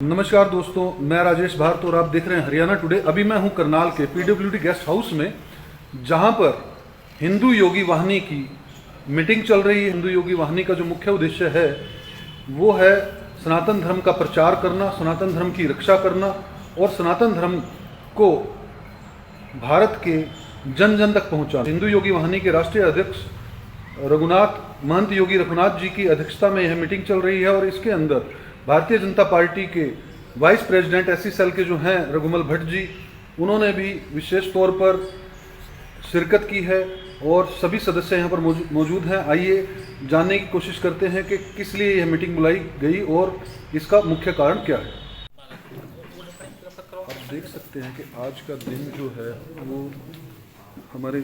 नमस्कार दोस्तों, मैं राजेश भारत और आप देख रहे हैं हरियाणा टुडे। अभी मैं हूं करनाल के पीडब्ल्यूडी गेस्ट हाउस में, जहां पर हिंदू योगी वाहिनी की मीटिंग चल रही है। हिंदू योगी वाहिनी का जो मुख्य उद्देश्य है वो है सनातन धर्म का प्रचार करना, सनातन धर्म की रक्षा करना और सनातन धर्म को भारत के जन जन तक पहुँचाना। हिंदू योगी वाहिनी के राष्ट्रीय अध्यक्ष महंत योगी रघुनाथ जी की अध्यक्षता में यह मीटिंग चल रही है और इसके अंदर भारतीय जनता पार्टी के वाइस प्रेसिडेंट एससी सेल के जो हैं रघुमल भट्ट जी, उन्होंने भी विशेष तौर पर शिरकत की है और सभी सदस्य यहाँ पर मौजूद हैं। आइए जानने की कोशिश करते हैं कि किस लिए यह मीटिंग बुलाई गई और इसका मुख्य कारण क्या है। आप देख सकते हैं कि आज का दिन जो है वो हमारे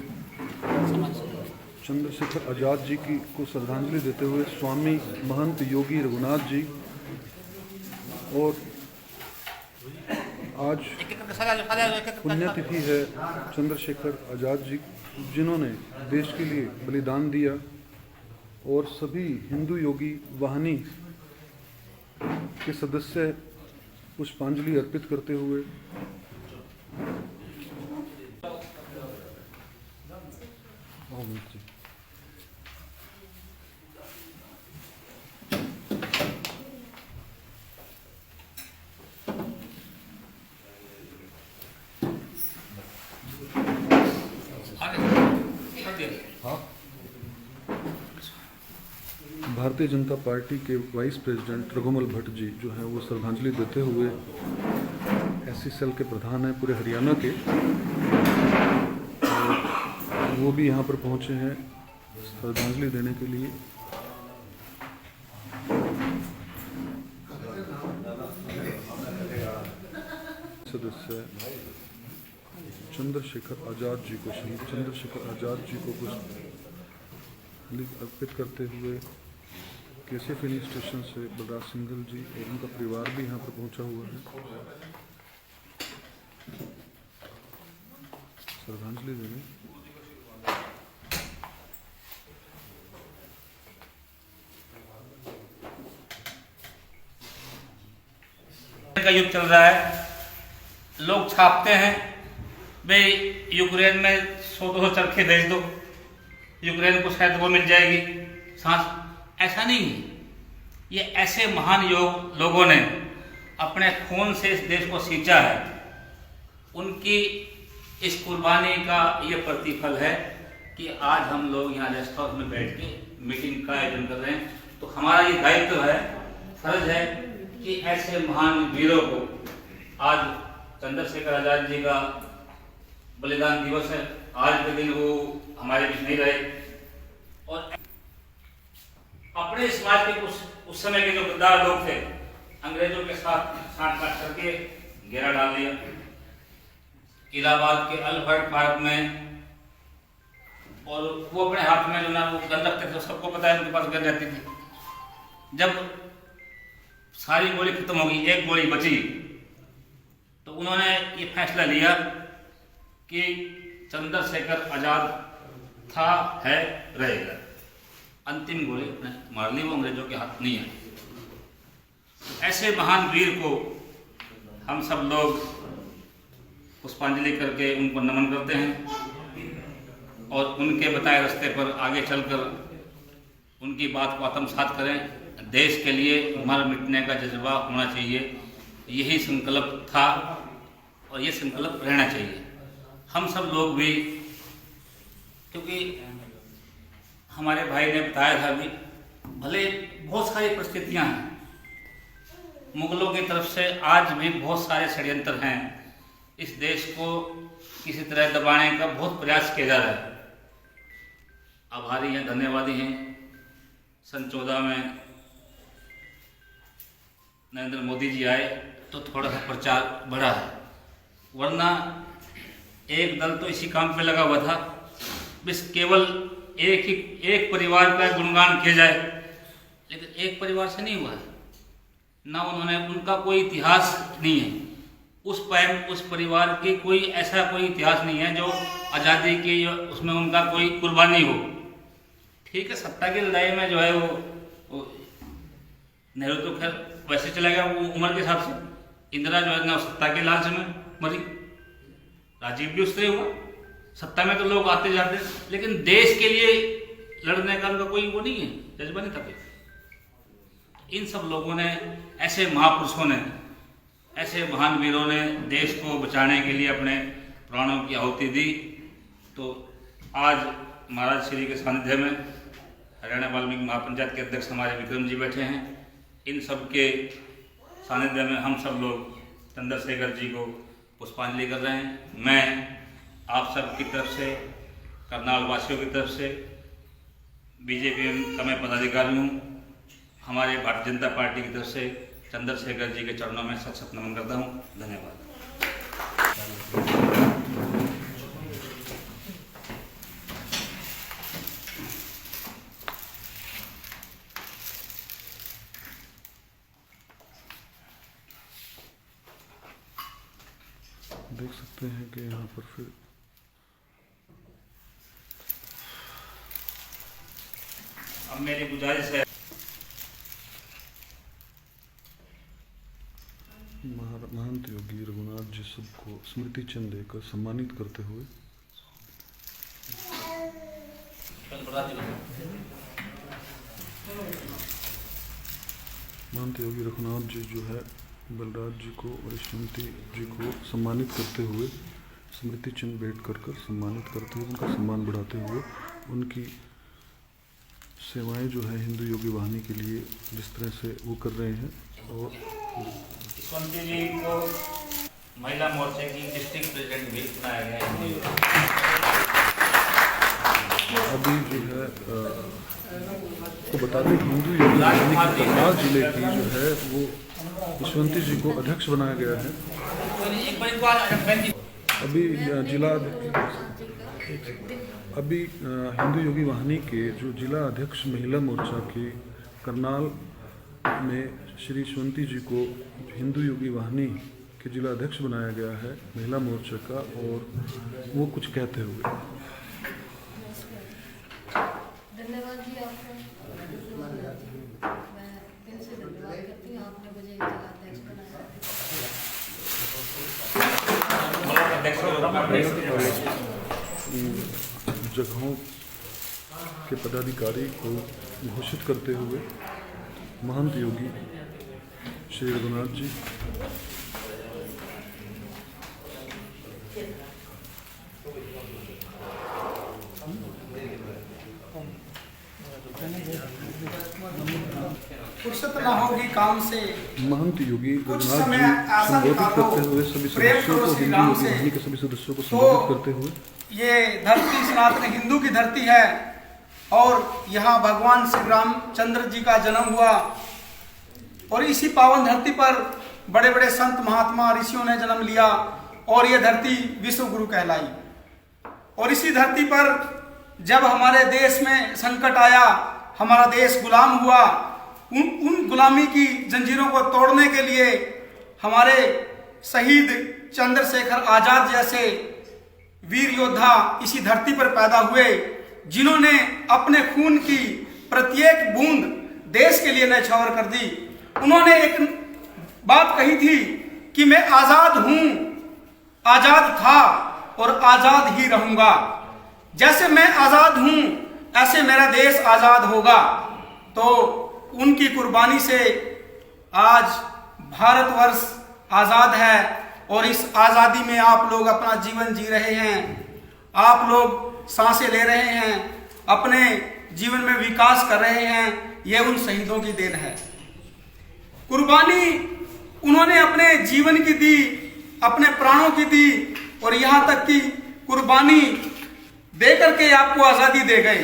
चंद्रशेखर आज़ाद जी की को श्रद्धांजलि देते हुए स्वामी महंत योगी रघुनाथ जी, और आज पुण्यतिथि है चंद्रशेखर आज़ाद जी, जिन्होंने देश के लिए बलिदान दिया, और सभी हिंदू योगी वाहिनी के सदस्य पुष्पांजलि अर्पित करते हुए भारतीय जनता पार्टी के वाइस प्रेसिडेंट रघुमल भट्ट जी जो हैं वो श्रद्धांजलि देते हुए एससी सेल के प्रधान हैं पूरे हरियाणा के, और वो भी यहाँ पर पहुँचे हैं श्रद्धांजलि देने के लिए। सदस्य चंद्रशेखर आज़ाद जी को, शहीद चंद्रशेखर आज़ाद जी को पुष्पांजलि अर्पित करते हुए केसे फिलिंग स्टेशन से बलराज सिंघल जी और उनका परिवार भी यहाँ पर पहुँचा हुआ है श्रद्धांजलि देने। का युद्ध चल रहा है, लोग छापते हैं भाई यूक्रेन में 100-200 चरखे भेज दो, यूक्रेन को शायद वो मिल जाएगी सांस। ऐसा नहीं है। ये ऐसे महान लोगों ने अपने खून से इस देश को सींचा है, उनकी इस कुर्बानी का ये प्रतिफल है कि आज हम लोग यहाँ रेस्ट हाउस में बैठ के मीटिंग का आयोजन कर रहे हैं। तो हमारा ये दायित्व है, फर्ज है कि ऐसे महान वीरों को, आज चंद्रशेखर आज़ाद जी का बलिदान दिवस है, आज के दिन वो हमारे बीच नहीं रहे, और अपने समाज के उस समय के जो गद्दार लोग थे, अंग्रेजों के साथ साथ करके घेरा डाल दिया। इलाहाबाद के अल्बर्ट पार्क में, और वो अपने हाथ में जो ना वो गन रखते थे, सबको पता है उनके पास गन रहती थी। जब सारी गोली खत्म होगी, एक गोली बची, तो उन्होंने ये फैसला लिया कि चंद्रशेखर आज़ाद था, है, रहेगा। अंतिम गोली अपने मार ली, वो अंग्रेजों के हाथ नहीं है। ऐसे महान वीर को हम सब लोग पुष्पांजलि करके उनको नमन करते हैं, और उनके बताए रास्ते पर आगे चलकर उनकी बात को आत्मसात करें। देश के लिए मर मिटने का जज्बा होना चाहिए, यही संकल्प था और ये संकल्प रहना चाहिए। हम सब लोग भी, क्योंकि हमारे भाई ने बताया था भी, भले बहुत सारी परिस्थितियां हैं, मुगलों की तरफ से आज भी बहुत सारे षड्यंत्र हैं, इस देश को किसी तरह दबाने का बहुत प्रयास किया जा रहा है। आभारी हैं, धन्यवादी हैं। सन 14 में नरेंद्र मोदी जी आए तो थोड़ा सा प्रचार बढ़ा है, वरना एक दल तो इसी काम पे लगा हुआ था, बस केवल एक परिवार का गुणगान किया जाए, लेकिन एक परिवार से नहीं हुआ है ना। उन्होंने, उनका कोई इतिहास नहीं है, उस परिवार की कोई ऐसा कोई इतिहास नहीं है जो आज़ादी की उसमें उनका कोई कुर्बानी हो। ठीक है, सत्ता की लड़ाई में जो है वो नेहरू तो खैर वैसे चला गया वो उम्र के हिसाब से। इंदिरा जो है ना सत्ता के लालच में मरी, राजीव भी उससे हुआ। सत्ता में तो लोग आते जाते, लेकिन देश के लिए लड़ने का उनका कोई वो नहीं है, जज्बा नहीं था कोई। इन सब लोगों ने, ऐसे महापुरुषों ने, ऐसे महान वीरों ने देश को बचाने के लिए अपने प्राणों की आहुति दी। तो आज महाराज श्री के सानिध्य में हरियाणा वाल्मीकि महापंचायत के अध्यक्ष हमारे विक्रम जी बैठे हैं। इन सब के सानिध्य में हम सब लोग चंद्रशेखर जी को पुष्पांजलि कर रहे हैं। मैं आप सब की तरफ से, करनाल वासियों की तरफ से, बीजेपी का मैं पदाधिकारी हूँ, हमारे भारतीय जनता पार्टी की तरफ से चंद्रशेखर जी के चरणों में सत सत नमन करता हूँ। धन्यवाद। देख सकते हैं कि यहाँ पर फिर अब मेरी गुजारिश है, महंत योगी रघुनाथ जी सबको स्मृति चिन्ह देकर सम्मानित करते हुए महंत योगी रघुनाथ जी जो है बलराज जी को और स्मृति जी को सम्मानित करते हुए स्मृति चिन्ह भेंट कर सम्मानित करते हुए उनका सम्मान बढ़ाते हुए उनकी सेवाएं जो है हिंदू योगी वाहिनी के लिए जिस तरह से वो कर रहे हैं। और स्मृति जी को महिला मोर्चे की डिस्ट्रिक्ट प्रेसिडेंट भी बनाया गया है। अभी जो है तो बता दें हिंदू योगी वाहिनी की करनाल जिले की जो है वो यशवंती जी को अध्यक्ष बनाया गया है। अभी हिंदू योगी वाहिनी के जो जिला अध्यक्ष महिला मोर्चा के करनाल में श्री यशवंती जी को हिंदू योगी वाहिनी के जिला अध्यक्ष बनाया गया है महिला मोर्चा का, और वो कुछ कहते हुए। धन्यवाद जी आपका। मैं दिल से धन्यवाद करती हूँ, आपने मुझे जिला अध्यक्ष बनाया। जगहों के पदाधिकारी को घोषित करते हुए महंत योगी श्री रघुनाथ जी फुर्सत न होगी काम से, महंत योगी कुछ रघुनाथ समय जी आसन संबोधित काटो, करते हुए सभी प्रेम सदस्यों करो को श्री हिंदू राम योगी से। वाहिनी के सभी सदस्यों को संबोधित करते हुए ये धरती सनातन हिंदू की धरती है और यहाँ भगवान श्री रामचंद्र जी का जन्म हुआ और इसी पावन धरती पर बड़े बड़े संत महात्मा ऋषियों ने जन्म लिया और ये धरती विश्व गुरु कहलाई। और इसी धरती पर जब हमारे देश में संकट आया, हमारा देश गुलाम हुआ, उन गुलामी की जंजीरों को तोड़ने के लिए हमारे शहीद चंद्रशेखर आजाद जैसे वीर योद्धा इसी धरती पर पैदा हुए, जिन्होंने अपने खून की प्रत्येक बूंद देश के लिए न्यौछावर कर दी। उन्होंने एक बात कही थी कि मैं आजाद हूं, आजाद था और आजाद ही रहूंगा। जैसे मैं आजाद हूं ऐसे मेरा देश आजाद होगा। तो उनकी कुर्बानी से आज भारतवर्ष आजाद है और इस आजादी में आप लोग अपना जीवन जी रहे हैं, आप लोग सांसें ले रहे हैं, अपने जीवन में विकास कर रहे हैं। यह उन शहीदों की देन है। कुर्बानी उन्होंने अपने जीवन की दी, अपने प्राणों की दी और यहां तक कि कुर्बानी दे करके आपको आजादी दे गए।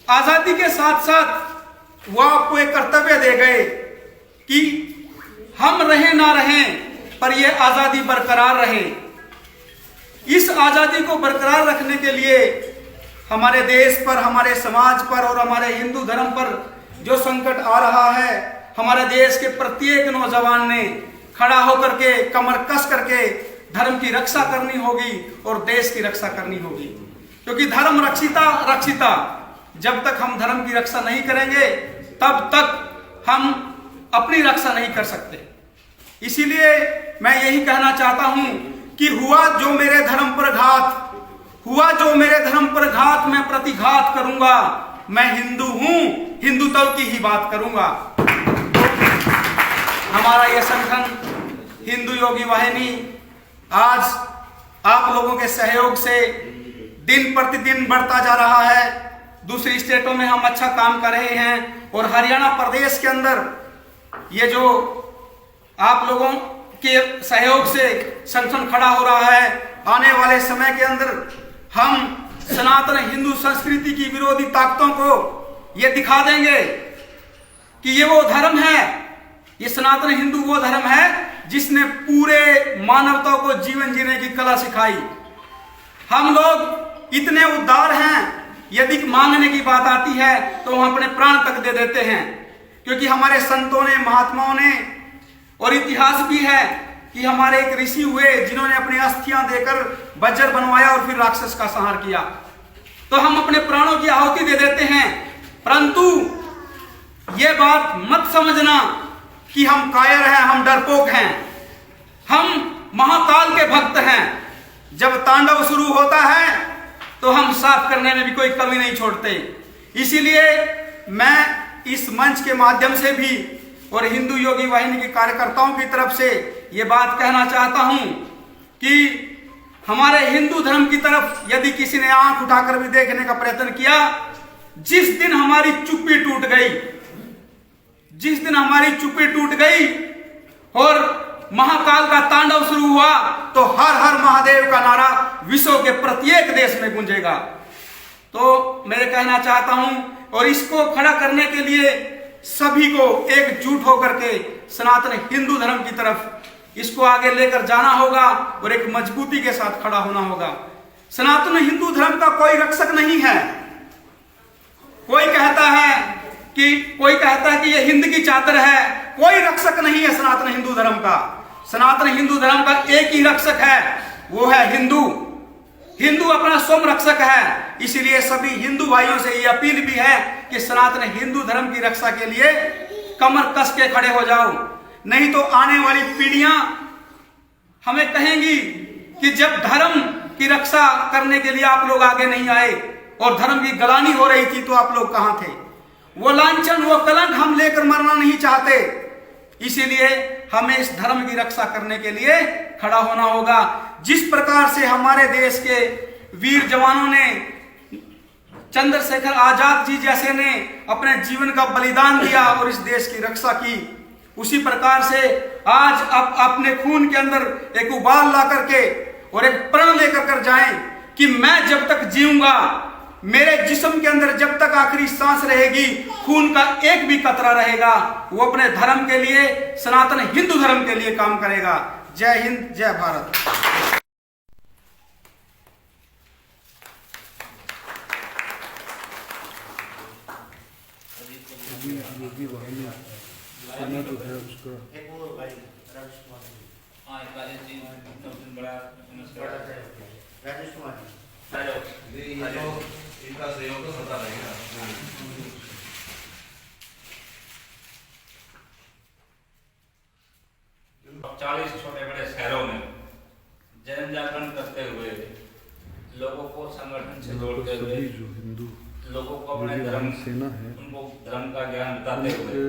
आजादी के साथ साथ वो आपको एक कर्तव्य दे गए कि हम रहें ना रहें पर यह आजादी बरकरार रहे। इस आजादी को बरकरार रखने के लिए हमारे देश पर, हमारे समाज पर और हमारे हिंदू धर्म पर जो संकट आ रहा है, हमारे देश के प्रत्येक नौजवान ने खड़ा होकर के कमर कस करके धर्म की रक्षा करनी होगी और देश की रक्षा करनी होगी। क्योंकि धर्म रक्षिता, जब तक हम धर्म की रक्षा नहीं करेंगे तब तक हम अपनी रक्षा नहीं कर सकते। इसीलिए मैं यही कहना चाहता हूं कि हुआ जो मेरे धर्म पर घात, हुआ जो मेरे धर्म पर घात, मैं प्रतिघात करूंगा। मैं हिंदू हूं, हिंदुत्व की ही बात करूंगा। हमारा यह संगठन हिंदू योगी वाहिनी आज आप लोगों के सहयोग से दिन प्रतिदिन बढ़ता जा रहा है। दूसरी स्टेटों में हम अच्छा काम कर रहे हैं और हरियाणा प्रदेश के अंदर ये जो आप लोगों के सहयोग से संगठन खड़ा हो रहा है, आने वाले समय के अंदर हम सनातन हिंदू संस्कृति की विरोधी ताकतों को ये दिखा देंगे कि ये वो धर्म है, ये सनातन हिंदू वो धर्म है जिसने पूरे मानवता को जीवन जीने की कला सिखाई। हम लोग इतने उदार हैं, यदि मांगने की बात आती है तो हम अपने प्राण तक दे देते हैं, क्योंकि हमारे संतों ने, महात्माओं ने, और इतिहास भी है कि हमारे एक ऋषि हुए जिन्होंने अपनी अस्थियां देकर वज्र बनवाया और फिर राक्षस का संहार किया। तो हम अपने प्राणों की आहुति दे देते हैं, परंतु यह बात मत समझना कि हम कायर हैं, हम डरपोक हैं। हम महाकाल के भक्त हैं। जब तांडव शुरू होता है तो हम साफ करने में भी कोई कमी नहीं छोड़ते। इसीलिए मैं इस मंच के माध्यम से भी और हिंदू योगी वाहिनी के कार्यकर्ताओं की तरफ से ये बात कहना चाहता हूं कि हमारे हिंदू धर्म की तरफ यदि किसी ने आंख उठाकर भी देखने का प्रयत्न किया, जिस दिन हमारी चुप्पी टूट गई, जिस दिन हमारी चुप्पी टूट गई और महाकाल का तांडव शुरू हुआ, तो हर हर महादेव का नारा विश्व के प्रत्येक देश में गूंजेगा। तो मैं कहना चाहता हूं, और इसको खड़ा करने के लिए सभी को एकजुट होकर के सनातन हिंदू धर्म की तरफ इसको आगे लेकर जाना होगा और एक मजबूती के साथ खड़ा होना होगा। सनातन हिंदू धर्म का कोई रक्षक नहीं है। कोई कहता है कि यह हिंद की चादर है, कोई रक्षक नहीं है सनातन हिंदू धर्म का। सनातन हिंदू धर्म का एक ही रक्षक है, वो है हिंदू। हिंदू अपना स्वयं रक्षक है। इसीलिए सभी हिंदू भाइयों से ये अपील भी है कि सनातन हिंदू धर्म की रक्षा के लिए कमर कस के खड़े हो जाओ, नहीं तो आने वाली पीढ़ियां हमें कहेंगी कि जब धर्म की रक्षा करने के लिए आप लोग आगे नहीं आए और धर्म की गलानी हो रही थी तो आप लोग कहां थे। वो लांछन, वो कलंक हम लेकर मरना नहीं चाहते। इसीलिए हमें इस धर्म की रक्षा करने के लिए खड़ा होना होगा। जिस प्रकार से हमारे देश के वीर जवानों ने, चंद्रशेखर आजाद जी जैसे ने अपने जीवन का बलिदान दिया और इस देश की रक्षा की, उसी प्रकार से आज आप अपने खून के अंदर एक उबाल ला करके और एक प्रण लेकर कर जाएं कि मैं जब तक जीऊंगा, मेरे जिस्म के अंदर जब तक आखिरी सांस रहेगी, खून का एक भी कतरा रहेगा, वो अपने धर्म के लिए, सनातन हिंदू धर्म के लिए काम करेगा। जय हिंद, जय भारत। योगी वाहिनी सेना जो है उसका इनका सहयोग तो सदा रहेगा। 40 छोटे बड़े शहरों में जन जागरण करते हुए, लोगों को संगठन से जोड़ते हुए, जो हिंदू लोगों को अपने धर्म, सेना है, उनको धर्म का ज्ञान बताते हुए,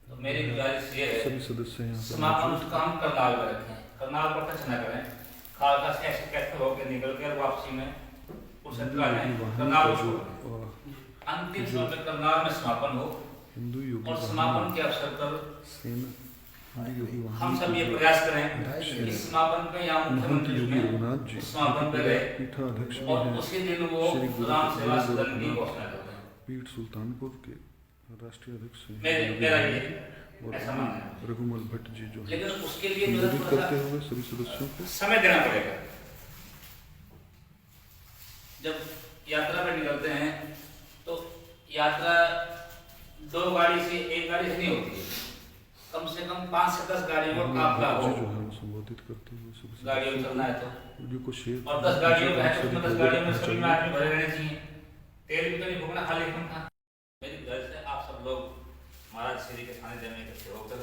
तो मेरी गुजारिश ये है सभी सदस्य यहाँ समापन उसका हम करनाल में रखें, करनाल पर टच न करें। खालसा से ऐसे कैसे होकर निकल कर वापसी में करनाल उसको अंतिम समय में करनाल में समापन हो। हिंदू योगी और समापन के अवसर पर सेना हम सब ये प्रयास करें इस समापन पे यहाँ मुख्यमंत्री में समापन पे गए पीठाध्यक्ष और उसी दिन वो राम सेवा सदन की घोषणा करते हैं। पीठ सुल्तानपुर के राष्ट्रीय अध्यक्ष मेरा ये ऐसा मानना है। रघुमल भट्ट जी जो लेकिन उसके लिए संबोधित करते हुए सभी सदस्यों को समय देना पड़ेगा। जब यात्रा पे निकलते हैं तो यात्रा 2 गाड़ी से 1 गाड़ी से नहीं होती, कम से कम 5 से 10 गाड़ियों का काफिला हो। जो है संबोधित करते हुए सभी गाड़ियों में चलना है तो वीडियो को शेयर और 10 गाड़ियों में है तो उसमें 10 गाड़ियों में सभी में आदमी भरे रहने चाहिए। तेल भी तो नहीं भूखना, खाली हम था। मेरी घर से आप सब लोग महाराज श्री के सानिध्य में इकट्ठे होकर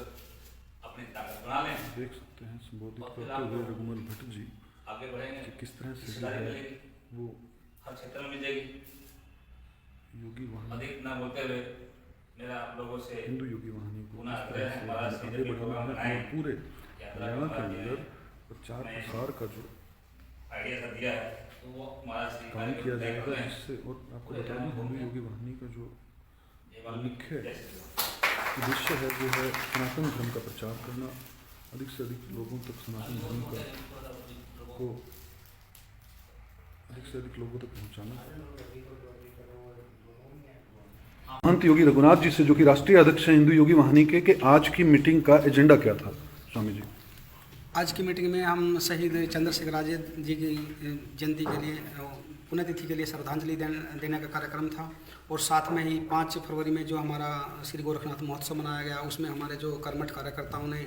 अपनी ताकत बना लें, देख सकते हैं संबोधित करते हुए रघुमल भट्ट जी आगे बढ़ेंगे, कि किस तरह से जो हिस्सेदारी है मिलेगी, वो हर क्षेत्र में मिल जाएगी। योगी वाहनी अधिक न बोलते हुए मेरा आप लोगों से हिंदू योगी वाहिनी को पुनः किस तरह से महाराज आगे बढ़ाना है और पूरे यात्रा हरियाणा के के अंदर प्रचार प्रसार का जो आइडिया सा दिया है, तो वो महाराज श्री काम किया जाएगा, जिससे और आपको बता दूं हिंदू योगी वाहिनी का जो मुख्य उद्देश्य है वो है सनातन धर्म का प्रचार करना, अधिक से अधिक लोगों तक सनातन धर्म को अधिक से अधिक लोगों तक पहुंचाना। महंत योगी रघुनाथ जी से, जो कि राष्ट्रीय अध्यक्ष हैं हिंदू योगी वाहिनी के आज की मीटिंग का एजेंडा क्या था स्वामी जी? आज की मीटिंग में हम शहीद चंद्रशेखर आजाद जी की जयंती के लिए पुण्यतिथि के लिए श्रद्धांजलि देने का कार्यक्रम था, और साथ में ही 5 फरवरी में जो हमारा श्री गोरखनाथ महोत्सव मनाया गया, उसमें हमारे जो कर्मठ कार्यकर्ताओं ने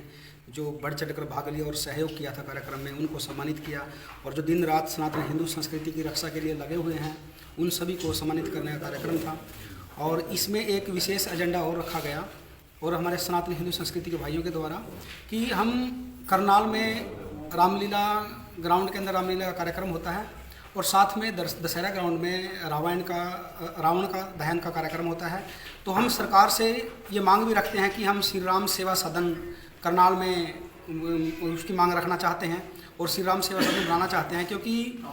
जो बढ़ चढ़कर भाग लिया और सहयोग किया था कार्यक्रम में, उनको सम्मानित किया। और जो दिन रात सनातन हिंदू संस्कृति की रक्षा के लिए लगे हुए हैं, उन सभी को सम्मानित करने का कार्यक्रम था। और इसमें एक विशेष एजेंडा और रखा गया, और हमारे सनातन हिंदू संस्कृति के भाइयों के द्वारा, कि हम करनाल में रामलीला ग्राउंड के अंदर रामलीला का कार्यक्रम होता है, और साथ में दशहरा ग्राउंड में रावण का दहन का कार्यक्रम होता है। तो हम सरकार से ये मांग भी रखते हैं कि हम श्री राम सेवा सदन करनाल में उसकी मांग रखना चाहते हैं, और श्री राम सेवा सदन बनाना चाहते हैं, क्योंकि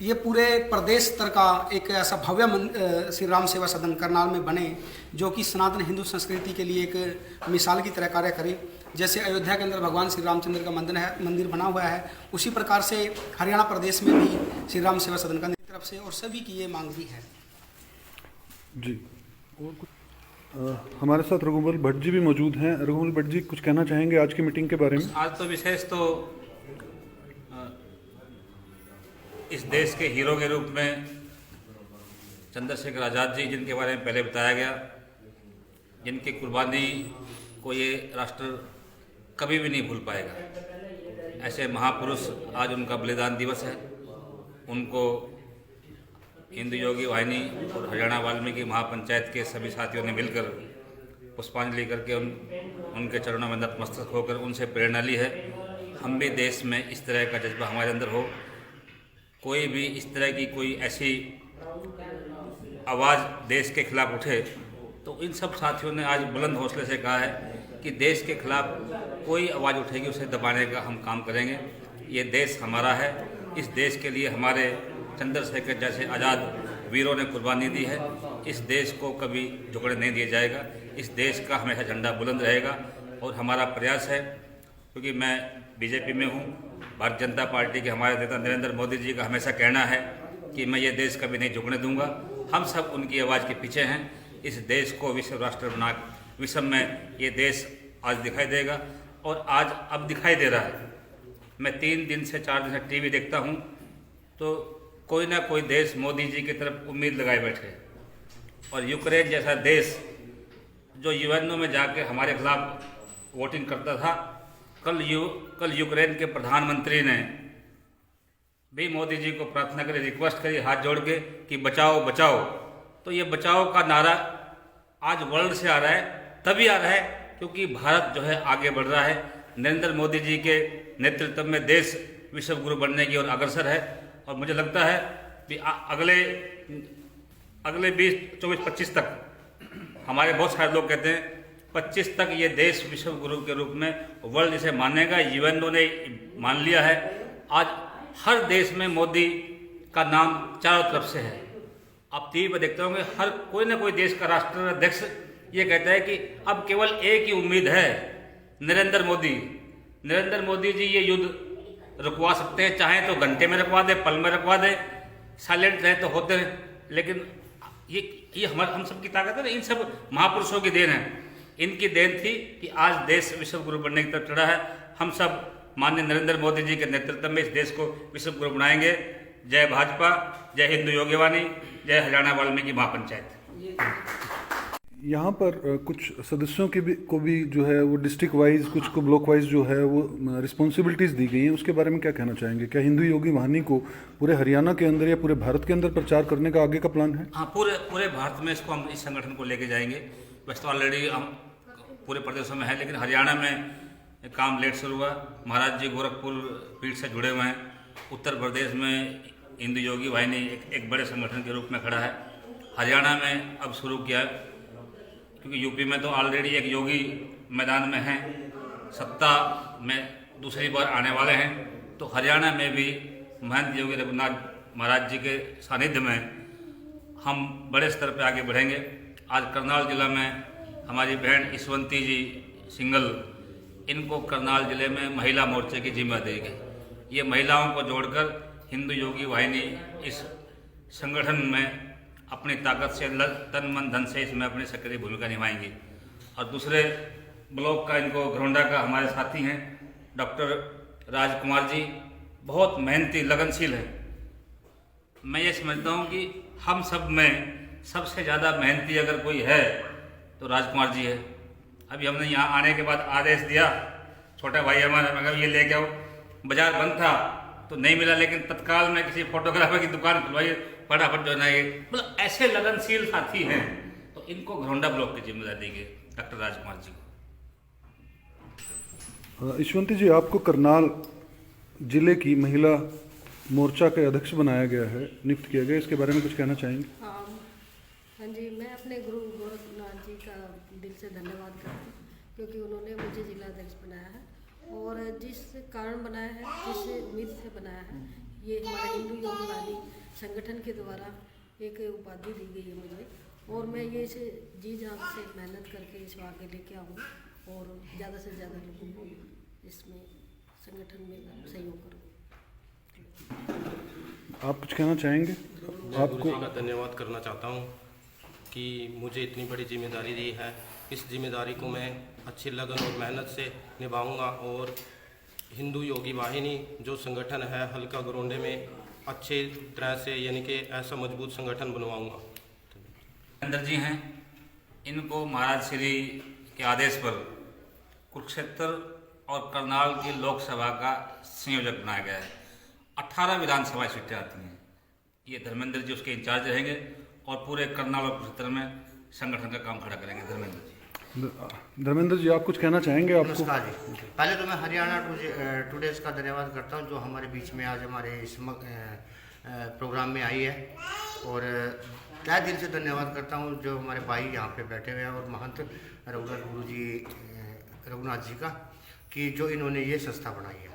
ये पूरे प्रदेश स्तर का एक ऐसा भव्य श्री राम सेवा सदन करनाल में बने, जो कि सनातन हिंदू संस्कृति के लिए एक मिसाल की तरह कार्य करे। जैसे अयोध्या के अंदर भगवान श्री रामचंद्र का मंदिर बना हुआ है, उसी प्रकार से हरियाणा प्रदेश में भी श्री राम सेवा सदन का तरफ से और सभी की ये मांग भी है जी। और कुछ हमारे साथ रघुमल भट्ट जी भी मौजूद हैं। रघुमल भट्ट जी, कुछ कहना चाहेंगे आज की मीटिंग के बारे में? आज तो विशेष तो इस देश के हीरो के रूप में चंद्रशेखर आज़ाद जी, जिनके बारे में पहले बताया गया, जिनकी कुर्बानी को ये राष्ट्र कभी भी नहीं भूल पाएगा, ऐसे महापुरुष आज उनका बलिदान दिवस है। उनको हिंदू योगी वाहिनी और हरियाणा वाल्मीकि महापंचायत के सभी साथियों ने मिलकर पुष्पांजलि करके उनके चरणों में नतमस्तक होकर उनसे प्रेरणा ली है। हम भी देश में इस तरह का जज्बा हमारे अंदर हो, कोई भी इस तरह की कोई ऐसी आवाज़ देश के खिलाफ उठे, तो इन सब साथियों ने आज बुलंद हौसले से कहा है कि देश के खिलाफ कोई आवाज़ उठेगी उसे दबाने का हम काम करेंगे। ये देश हमारा है, इस देश के लिए हमारे चंद्रशेखर जैसे आज़ाद वीरों ने कुर्बानी दी है। इस देश को कभी झुकने नहीं दिया जाएगा, इस देश का हमेशा झंडा बुलंद रहेगा। और हमारा प्रयास है, क्योंकि मैं बीजेपी में हूँ, भारतीय जनता पार्टी के हमारे नेता नरेंद्र मोदी जी का हमेशा कहना है कि मैं ये देश कभी नहीं झुकने दूंगा। हम सब उनकी आवाज़ के पीछे हैं। इस देश को विश्व राष्ट्र बना, विश्व में ये देश आज दिखाई देगा, और आज अब दिखाई दे रहा है। मैं 3 दिन से 4 दिन से टीवी देखता हूँ, तो कोई ना कोई देश मोदी जी की तरफ उम्मीद लगाए बैठे, और यूक्रेन जैसा देश जो यूएनओ में जाके हमारे खिलाफ वोटिंग करता था, कल यूक्रेन के प्रधानमंत्री ने भी मोदी जी को प्रार्थना करी, रिक्वेस्ट करी हाथ जोड़ के कि बचाओ बचाओ। तो ये बचाओ का नारा आज वर्ल्ड से आ रहा है, तभी आ रहा है क्योंकि भारत जो है आगे बढ़ रहा है। नरेंद्र मोदी जी के नेतृत्व में देश विश्व गुरु बनने की ओर अग्रसर है, और मुझे लगता है कि अगले 20-24-25 तक हमारे बहुत सारे लोग कहते हैं 25 तक ये देश विश्व गुरु के रूप में वर्ल्ड इसे मानेगा। यूएनओ ने मान लिया है। आज हर देश में मोदी का नाम चारों तरफ से है। आप टीवी पर देखते होंगे, हर कोई ना कोई देश का राष्ट्राध्यक्ष ये कहता है कि अब केवल एक ही उम्मीद है, नरेंद्र मोदी जी ये युद्ध रुकवा सकते हैं, चाहे तो घंटे में रुकवा दे, पल में रुकवा दे, साइलेंट रहे तो होते रहे। लेकिन ये हम सब की ताकत है ना, इन सब महापुरुषों की देन है। इनकी देन थी कि आज देश विश्व गुरु बनने की तरफ चढ़ा है। हम सब माननीय नरेंद्र मोदी जी के नेतृत्व में इस देश को विश्व गुरु बनाएंगे। जय भाजपा, जय हिंदू योगी वाहिनी, जय हरियाणा वाल्मीकि महापंचायत। यहाँ पर कुछ सदस्यों को भी जो है वो डिस्ट्रिक्ट वाइज, कुछ को ब्लॉक वाइज जो है वो रिस्पॉन्सिबिलिटीज़ दी गई हैं, उसके बारे में क्या कहना चाहेंगे? क्या हिंदू योगी वाहिनी को पूरे हरियाणा के अंदर या पूरे भारत के अंदर प्रचार करने का आगे का प्लान है? हाँ, पूरे भारत में इसको हम इस संगठन को लेके जाएंगे। वैसे तो ऑलरेडी हम पूरे प्रदेशों में है, लेकिन हरियाणा में काम लेट शुरू हुआ। महाराज जी गोरखपुर पीठ से जुड़े हुए हैं। उत्तर प्रदेश में हिंदू योगी वाहिनी एक बड़े संगठन के रूप में खड़ा है। हरियाणा में अब शुरू किया है, क्योंकि यूपी में तो ऑलरेडी एक योगी मैदान में हैं, सत्ता में दूसरी बार आने वाले हैं। तो हरियाणा में भी महंत योगी रघुनाथ महाराज जी के सानिध्य में हम बड़े स्तर पर आगे बढ़ेंगे। आज करनाल जिला में हमारी बहन ईश्वंती जी सिंगल, इनको करनाल जिले में महिला मोर्चे की जिम्मेदारी दी गई। ये महिलाओं को जोड़कर हिंदू योगी वाहिनी इस संगठन में अपनी ताकत से तन मन धन से इसमें अपनी सक्रिय भूमिका निभाएंगी। और दूसरे ब्लॉक का इनको घरौंडा का हमारे साथी हैं डॉक्टर राजकुमार जी, बहुत मेहनती लगनशील है। मैं ये समझता हूँ कि हम सब में सबसे ज़्यादा मेहनती अगर कोई है तो राजकुमार जी है। अभी हमने यहाँ आने के बाद आदेश दिया, छोटा भाई हमारा, मैं कहा ये ले के आओ। बाजार बंद था तो नहीं मिला, लेकिन तत्काल में किसी फोटोग्राफर की दुकान खुलवाई, फटाफट जो है ना, ये मतलब ऐसे लगनशील साथी हैं। तो इनको घरौंडा ब्लॉक की जिम्मेदारी दी गई डॉक्टर राजकुमार जी को। ईश्वंती जी, आपको करनाल जिले की महिला मोर्चा के अध्यक्ष बनाया गया है, नियुक्त किया गया, इसके बारे में कुछ कहना चाहेंगे? हाँ जी, मैं अपने गुरु गोरखनाथ जी का दिल से धन्यवाद करती हूँ, क्योंकि उन्होंने मुझे जिला अध्यक्ष बनाया है। और जिस कारण बनाया है, जिस उम्मीद से बनाया है, ये हमारे हिंदू योगी वाहिनी संगठन के द्वारा एक उपाधि दी गई है मुझे। और मैं ये इसे जी जान से मेहनत करके इसको आगे लेके आऊँ और ज़्यादा से ज़्यादा लोगों को इसमें संगठन में सहयोग करूँ। आप कुछ कहना चाहेंगे? आपको धन्यवाद करना चाहता हूँ कि मुझे इतनी बड़ी जिम्मेदारी दी है। इस जिम्मेदारी को मैं अच्छी लगन और मेहनत से निभाऊंगा और हिंदू योगी वाहिनी जो संगठन है हल्का घरौंडे में अच्छे तरह से, यानी कि ऐसा मजबूत संगठन बनवाऊंगा। अंदर जी हैं, इनको महाराज श्री के आदेश पर कुरुक्षेत्र और करनाल की लोकसभा का संयोजक बनाया गया है। 18 विधानसभा सीटें आती हैं। ये धर्मेंद्र जी उसके इंचार्ज रहेंगे और पूरे करनाल और कुरुक्षेत्र में संगठन का काम खड़ा करेंगे धर्मेंद्र जी। धर्मेंद्र जी, आप कुछ कहना चाहेंगे? आपको नमस्कार जी। पहले तो मैं हरियाणा टुडेज का धन्यवाद करता हूं, जो हमारे बीच में आज हमारे इस प्रोग्राम में आई है। और तहे दिल से धन्यवाद करता हूं जो हमारे भाई यहाँ पे बैठे हुए हैं और महंत रघुनाथ जी का, कि जो इन्होंने ये संस्था बनाई है।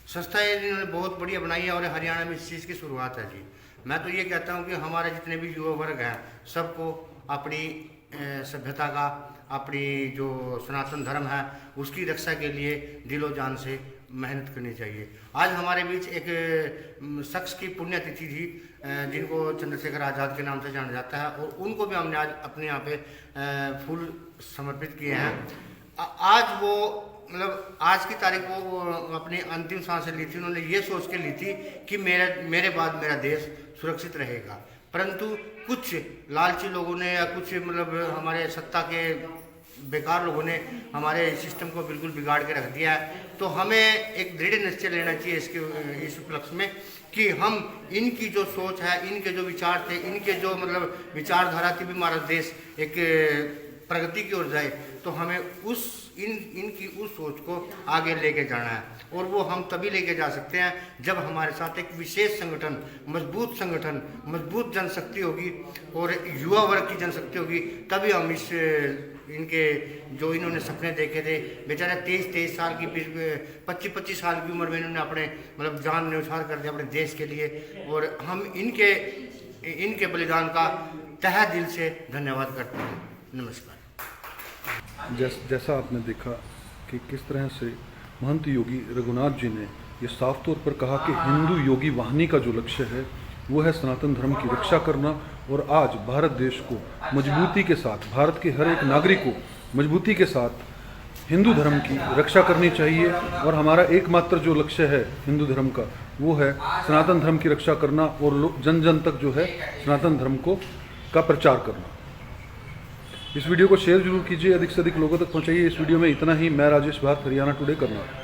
संस्था इन्होंने बहुत बढ़िया बनाई है और हरियाणा में इस चीज़ की शुरुआत है जी। मैं तो ये कहता हूँ कि हमारे जितने भी युवा वर्ग हैं, सबको अपनी सभ्यता का, अपनी जो सनातन धर्म है उसकी रक्षा के लिए दिलो जान से मेहनत करनी चाहिए। आज हमारे बीच एक शख्स की पुण्यतिथि थी जिनको चंद्रशेखर आज़ाद के नाम से जाना जाता है, और उनको भी हमने आज अपने यहाँ पे फूल समर्पित किए हैं। आज वो मतलब आज की तारीख को वो अपनी अंतिम सांसें ली थी। उन्होंने ये सोच के ली थी कि मेरे बाद मेरा देश सुरक्षित रहेगा, परंतु कुछ लालची लोगों ने या कुछ मतलब हमारे सत्ता के बेकार लोगों ने हमारे सिस्टम को बिल्कुल बिगाड़ के रख दिया है। तो हमें एक दृढ़ निश्चय लेना चाहिए इस उपलक्ष्य में कि हम इनकी जो सोच है, इनके जो विचार थे, इनके जो मतलब विचारधारा थी भी हमारा देश एक प्रगति की ओर जाए, तो हमें इनकी उस सोच को आगे लेके जाना है। और वो हम तभी लेके जा सकते हैं जब हमारे साथ एक विशेष संगठन, मजबूत जनशक्ति होगी और युवा वर्ग की जनशक्ति होगी, तभी हम इनके जो इन्होंने सपने देखे थे, बेचारे 23 साल की 25 साल की उम्र में इन्होंने अपने मतलब जान न्यौछावर कर दिया अपने देश के लिए, और हम इनके बलिदान का तहे दिल से धन्यवाद करते हैं। नमस्कार। जैसा आपने देखा कि किस तरह से महंत योगी रघुनाथ जी ने ये साफ तौर पर कहा कि हिंदू योगी वाहिनी का जो लक्ष्य है वो है सनातन धर्म की रक्षा करना। और आज भारत देश को मजबूती के साथ, भारत के हर एक नागरिक को मजबूती के साथ हिंदू धर्म की रक्षा करनी चाहिए। और हमारा एकमात्र जो लक्ष्य है हिंदू धर्म का, वो है सनातन धर्म की रक्षा करना और जन जन तक जो है सनातन धर्म का प्रचार करना। इस वीडियो को शेयर जरूर कीजिए, अधिक से अधिक लोगों तक पहुंचाइए। इस वीडियो में इतना ही। मैं राजेश भारत, हरियाणा टुडे, करनाल।